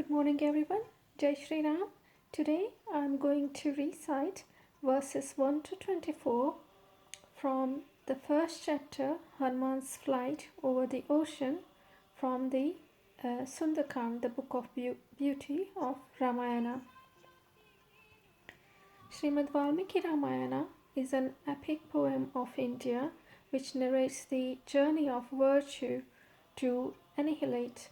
Good morning, everyone. Jai Shri Ram. Today I am going to recite verses 1 to 24 from the first chapter, Hanuman's flight over the ocean, from the Sunderkand, the book of beauty of Ramayana. Srimad Valmiki Ramayana is an epic poem of India which narrates the journey of virtue to annihilate.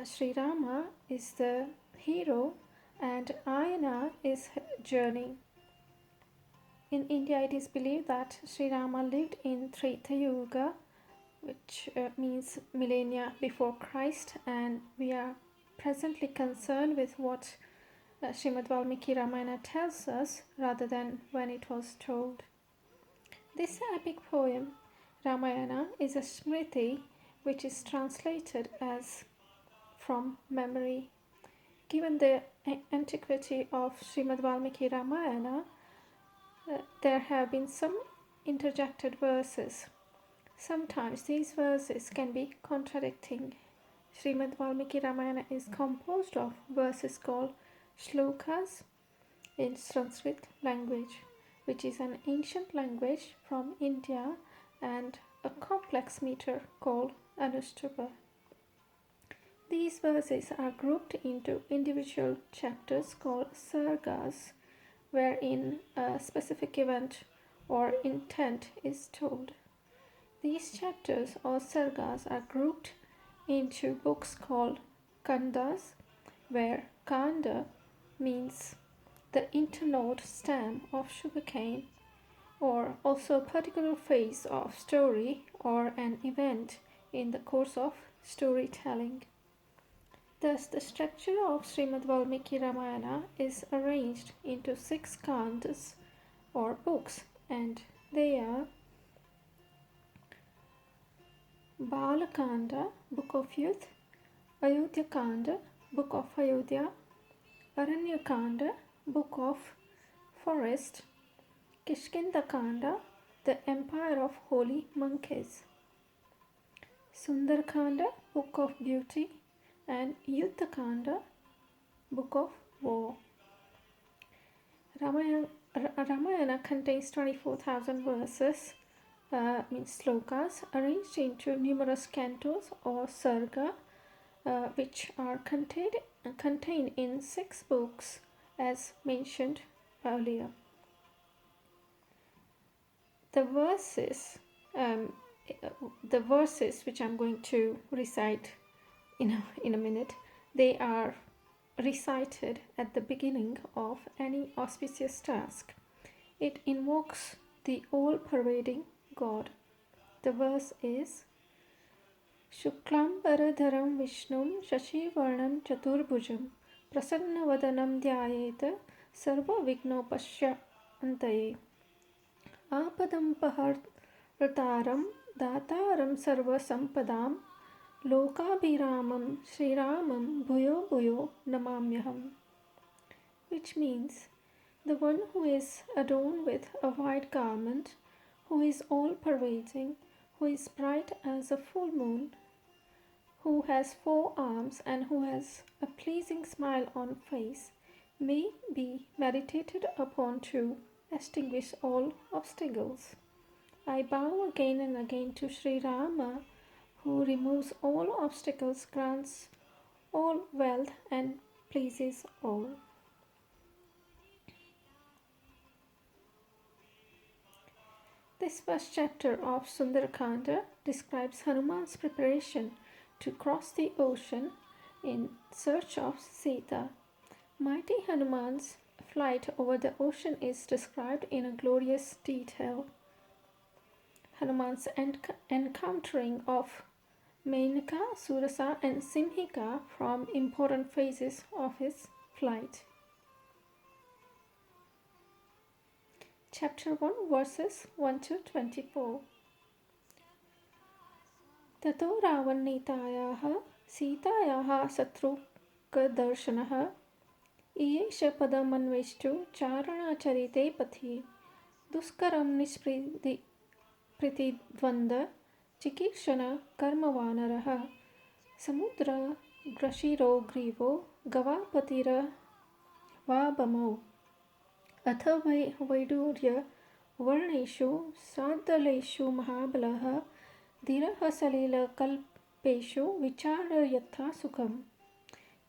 Sri Rama is the hero and Ayana is her journey. In India, it is believed that Sri Rama lived in Treta Yuga, which means millennia before Christ, and we are presently concerned with what Srimad Valmiki Ramayana tells us rather than when it was told. This epic poem, Ramayana, is a smriti which is translated as from memory. Given the antiquity of Srimad Valmiki Ramayana, there have been some interjected verses. Sometimes these verses can be contradicting. Srimad Valmiki Ramayana is composed of verses called shlokas in Sanskrit language, which is an ancient language from India, and a complex meter called anustupa. These verses are grouped into individual chapters called sargas, wherein a specific event or intent is told. These chapters or sargas are grouped into books called kandas, where kanda means the internode stem of sugarcane, or also a particular phase of story or an event in the course of storytelling. Thus, the structure of Srimad Valmiki Ramayana is arranged into 6 kandas or books, and they are Balakanda, Book of Youth; Ayodhya Kanda, Book of Ayodhya; Aranya Kanda, Book of Forest; Kishkinda Kanda, the Empire of Holy Monkeys; Sundarkanda, Book of Beauty; and Yuddhakanda, Book of War. Ramayana contains 24,000 verses, means slokas, arranged into numerous cantos or sarga, which are contained in 6 books as mentioned earlier. The verses which I'm going to recite in a minute, they are recited at the beginning of any auspicious task. It invokes the all-pervading God. The verse is Shuklam Varadharam Vishnum Shashivarnam Chaturbhujam Prasannavadanam Dhyayeta Sarva Vignopashyantaye Apadam Pahartaram Dataram Sarva Sampadam Lokabhiramam Sriramam Bhuyo Bhuyo Namamyaham, which means the one who is adorned with a white garment, who is all-pervading, who is bright as a full moon, who has 4 arms and who has a pleasing smile on face, may be meditated upon to extinguish all obstacles. I bow again and again to Sri Rama, who removes all obstacles, grants all wealth, and pleases all. This first chapter of Sundarkand describes Hanuman's preparation to cross the ocean in search of Sita. Mighty Hanuman's flight over the ocean is described in a glorious detail. Hanuman's encountering of Menaka, Surasa, and Simhika from important phases of his flight. Chapter 1, verses 1 to 24. Tato Ravanitayaha Sitayaha Satrukadarshanah Iyesha Padamanveshtu Charana Charite Pathi Duskaram Pritidvanda Chikirshana Karmavanaraha Samudra ग्रशिरो ग्रीवो गवापतिर वाबमौ अथ वैडूर्य वर्णेषु सार्दलेषु महाबलः धीरः सलिलकल्पेषु विचार यथा सुखम्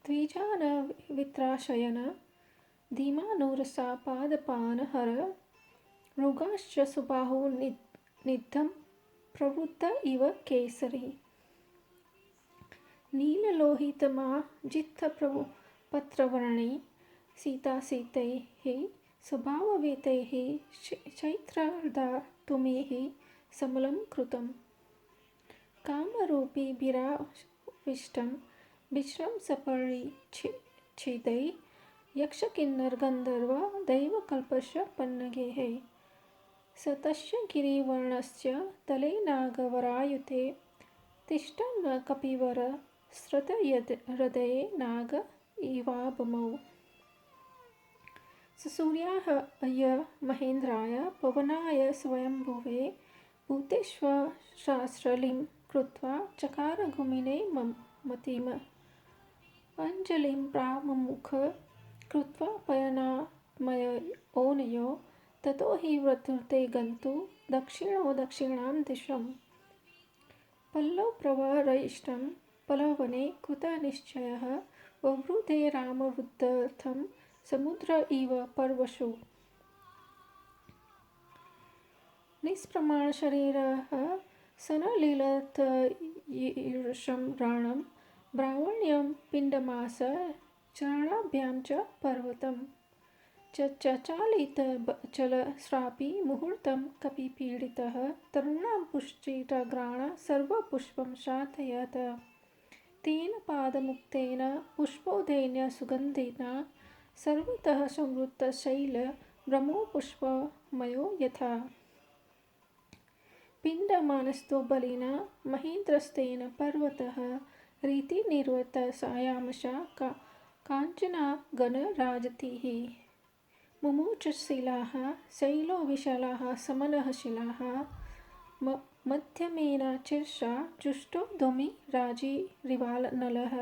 द्विजान वित्राशयन धीमानुरसा पादपान हर मृगाश्च सुबाहु निद्धं प्रवृत्त इव केसरी नीललोहितमा जित्थप्रभुपत्रवर्णे सीतासीतैः स्वभाववेतैः चैत्रार्धातुमेः समलं कृतं कामरूपीभिराविष्टं विश्रं सपरिच्छिदै यक्षकिन्नरगन्धर्व दैवकल्पश्च पन्नगेः स तस्य गिरिवर्णस्य तले नागवरायुते तिष्ठन् कपिवर स्रतहृदये नाग इवाबमौ सूर्याय महेन्द्राय पवनाय स्वयंभुवे भूतेष्वशास्त्रलिं कृत्वा चकार गुमिने मतिम् अञ्जलिं प्रामुख कृत्वा पयनामयोनयो ततो हि वृत्ते गन्तु दक्षिणो दक्षिणां दिशम् पल्लवप्रवरयिष्ठं पलवने कृतनिश्चयः ववृधे रामवृद्ध्यर्थं समुद्र इव पर्वशु निष्प्रमाणशरीरः सनलिलतईर्षं राणं ब्राह्मण्यं पिण्डमास चरणाभ्यां च पर्वतम् चचालितचलस्रापि मुहूर्तं कपिपीडितः तरुणां पुष्टिरग्राण सर्वपुष्पं शातयत् तेन पादमुक्तेन पुष्पोधेन सुगन्धिना सर्वतः संवृत्तशैल भ्रमो पुष्पमयो यथा पिण्डमानस्तो बलिना महेन्द्रस्तेन पर्वतः रीतिनिर्वृत्तसायामशा काञ्चना गणराजतिः मुमुचशिलाः शैलो विशालाः समनः शिलाः मध्यमेन चिर्षा जुष्टो धूमि राजीरिवानलः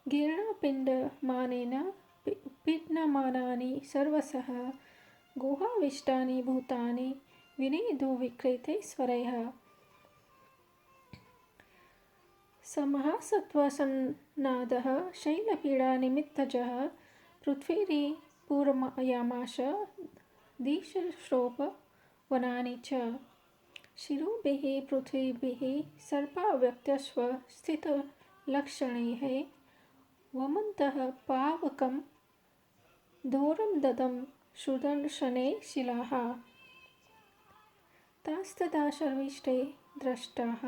गिरणापिण्डमानेन पीड्यमानानि सर्वशः गुहाविष्टानि भूतानि विनेदु विक्रेते स्वरैः समहासत्त्वसन्नादः शैलपीडानिमित्तजः पृथ्वीरिपुरयामाश दिशश्रोपवनानि च शिरोभिः पृथ्वीभिः सर्पाव्यक्तस्व स्थितलक्षणैः वमन्तः पावकं दोरं ददं सुदर्शने शिलाः तास्तदा शर्विष्ठे द्रष्टाः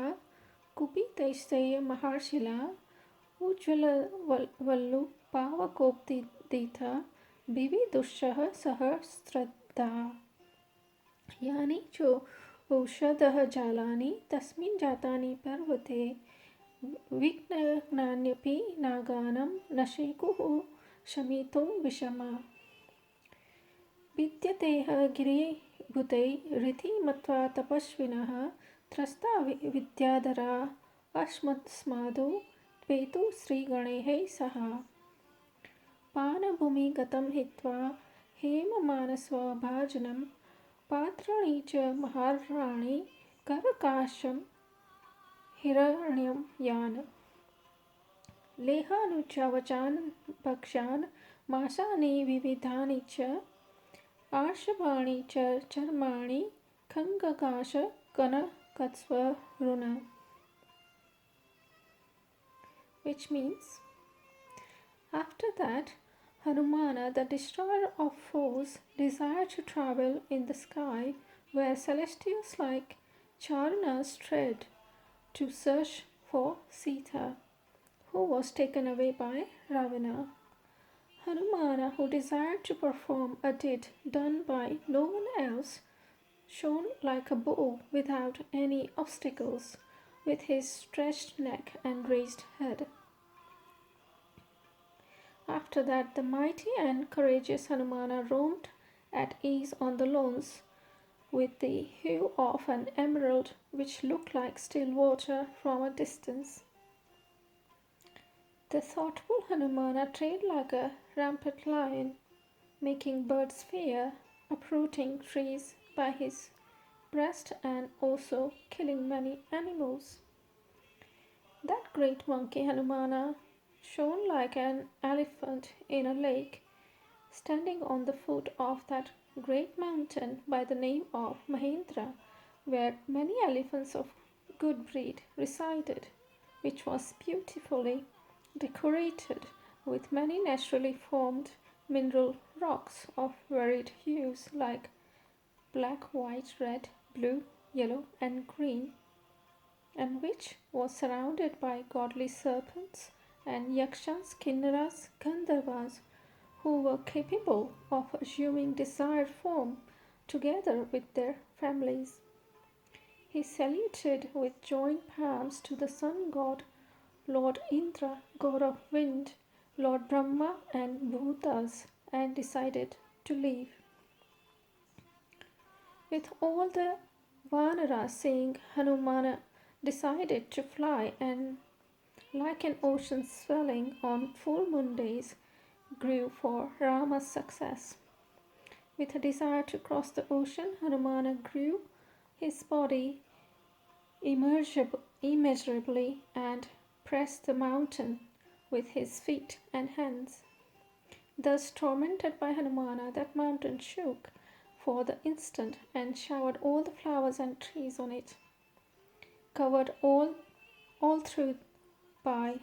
कुपितैस्ते महर्षिला उज्ज्वलवल्लुपावकोपदिता विविदुषः सहस्रदा यानि चौषधः जालानि तस्मिन् जातानि पर्वते विघ्नान्यपि नागानं न शेकुः शमितुं विषमा विद्यतेह गिरिभूतैरिति मत्वा तपस्विनः त्रस्ता विद्याधरा अस्मत्स्मादो त्वेतु श्रीगणैः सह पानभूमिगतं हित्वा हेममानस्वभाजनं पात्राणि च महार्णानि करकाशं हिरण्यं यान् लेहानुचवचान् भक्ष्यान् मांसानि विविधानि च आर्षभाणि च चर्माणि खङ्गकाश कनकस्वरुण which means after that Hanumana, the destroyer of foes, desired to travel in the sky where celestials like Charanas tread to search for Sita, who was taken away by Ravana. Hanumana, who desired to perform a deed done by no one else, shone like a bow without any obstacles, with his stretched neck and raised head. After that, the mighty and courageous Hanumana roamed at ease on the lawns, with the hue of an emerald which looked like still water from a distance. The thoughtful Hanumana trailed like a rampant lion, making birds fear, uprooting trees by his breast, and also killing many animals. That great monkey Hanumana shone like an elephant in a lake, standing on the foot of that great mountain by the name of Mahendra, where many elephants of good breed resided, which was beautifully decorated with many naturally formed mineral rocks of varied hues like black, white, red, blue, yellow, and green, and which was surrounded by godly serpents and yakshas, kinnaras, gandharvas, who were capable of assuming desired form together with their families. He saluted with joined palms to the sun god, Lord Indra, god of wind, Lord Brahma, and Bhutas, and decided to leave. With all the Vanaras saying, Hanumana decided to fly, and like an ocean swelling on full moon days, grew for Rama's success. With a desire to cross the ocean, Hanumana grew his body immeasurably and pressed the mountain with his feet and hands. Thus tormented by Hanumana, that mountain shook for the instant and showered all the flowers and trees on it, covered all through by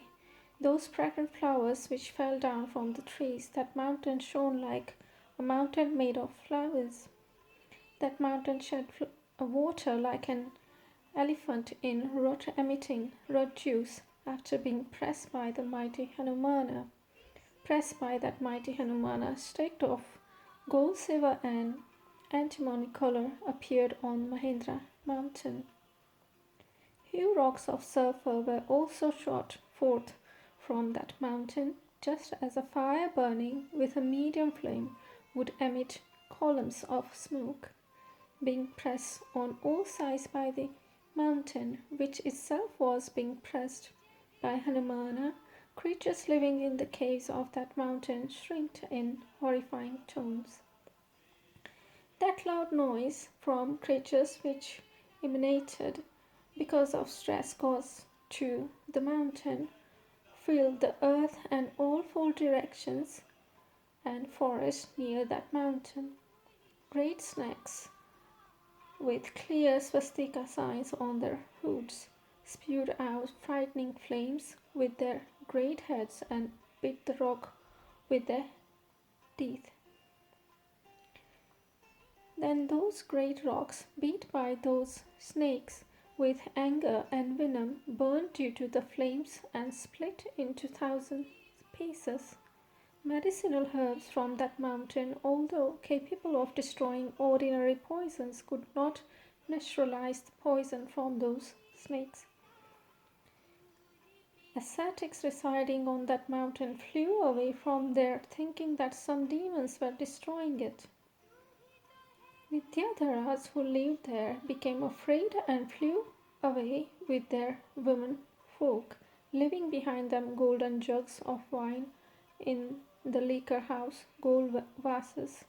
those fragrant flowers which fell down from the trees. That mountain shone like a mountain made of flowers. That mountain shed water like an elephant in water emitting red juice after being pressed by the mighty Hanumana. Pressed by that mighty Hanumana, streaked of gold, silver, and antimony color appeared on Mahendra mountain. Huge rocks of sulphur were also shot forth from that mountain, just as a fire burning with a medium flame would emit columns of smoke, being pressed on all sides by the mountain, which itself was being pressed by Hanumana. Creatures living in the caves of that mountain shrieked in horrifying tones. That loud noise from creatures which emanated because of stress caused to the mountain filled the earth and all four directions and forests near that mountain. Great snakes with clear swastika signs on their hoods spewed out frightening flames with their great heads and bit the rock with their teeth. Then those great rocks, beat by those snakes with anger and venom, burned due to the flames and split into 1,000 pieces. Medicinal herbs from that mountain, although capable of destroying ordinary poisons, could not neutralize the poison from those snakes. Ascetics residing on that mountain flew away from there, thinking that some demons were destroying it. Vidyadharas who lived there became afraid and flew away with their women folk, leaving behind them golden jugs of wine in the liquor house, gold vases,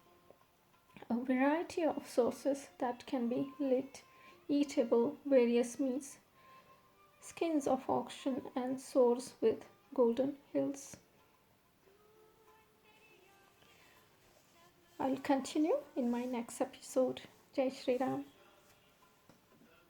a variety of sauces that can be lit, eatable, various meats, skins of oxen, and swords with golden hills. I'll continue in my next episode. Jai Shri Ram.